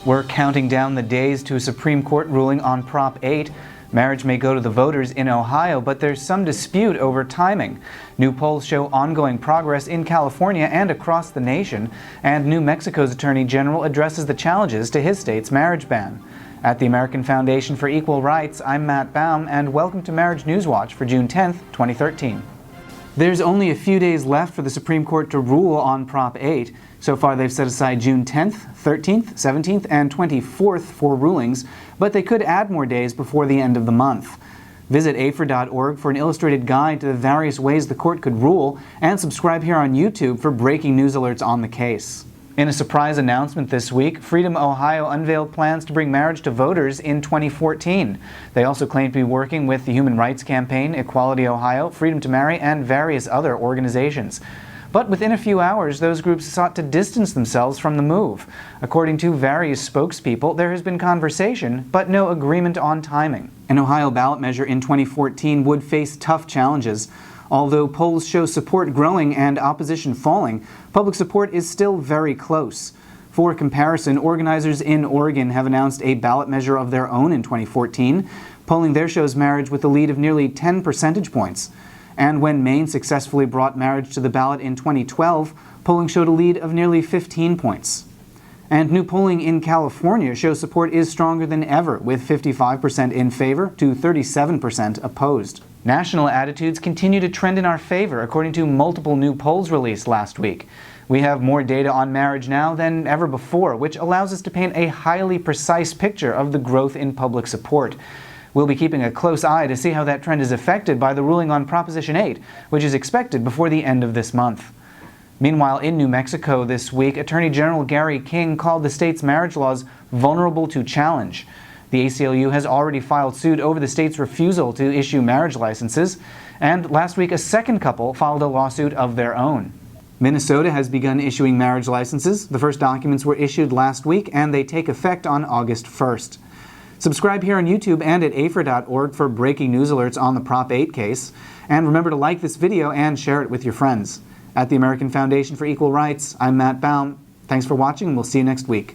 We're counting down the days to a Supreme Court ruling on Prop 8. Marriage may go to the voters in Ohio, but there's some dispute over timing. New polls show ongoing progress in California and across the nation, and New Mexico's Attorney General addresses the challenges to his state's marriage ban. At the American Foundation for Equal Rights, I'm Matt Baum, and welcome to Marriage News Watch for June 10, 2013. There's only a few days left for the Supreme Court to rule on Prop 8. So far, they've set aside June 10th, 13th, 17th, and 24th for rulings, but they could add more days before the end of the month. Visit AFER.org for an illustrated guide to the various ways the court could rule, and subscribe here on YouTube for breaking news alerts on the case. In a surprise announcement this week, Freedom Ohio unveiled plans to bring marriage to voters in 2014. They also claim to be working with the Human Rights Campaign, Equality Ohio, Freedom to Marry, and various other organizations. But within a few hours, those groups sought to distance themselves from the move. According to various spokespeople, there has been conversation, but no agreement on timing. An Ohio ballot measure in 2014 would face tough challenges. Although polls show support growing and opposition falling, public support is still very close. For comparison, organizers in Oregon have announced a ballot measure of their own in 2014. Polling there shows marriage with a lead of nearly 10 percentage points. And when Maine successfully brought marriage to the ballot in 2012, polling showed a lead of nearly 15 points. And new polling in California shows support is stronger than ever, with 55% in favor to 37% opposed. National attitudes continue to trend in our favor, according to multiple new polls released last week. We have more data on marriage now than ever before, which allows us to paint a highly precise picture of the growth in public support. We'll be keeping a close eye to see how that trend is affected by the ruling on Proposition 8, which is expected before the end of this month. Meanwhile, in New Mexico this week, Attorney General Gary King called the state's marriage laws vulnerable to challenge. The ACLU has already filed suit over the state's refusal to issue marriage licenses, and last week a second couple filed a lawsuit of their own. Minnesota has begun issuing marriage licenses. The first documents were issued last week, and they take effect on August 1st. Subscribe here on YouTube and at AFER.org for breaking news alerts on the Prop 8 case. And remember to like this video and share it with your friends. At the American Foundation for Equal Rights, I'm Matt Baum. Thanks for watching, and we'll see you next week.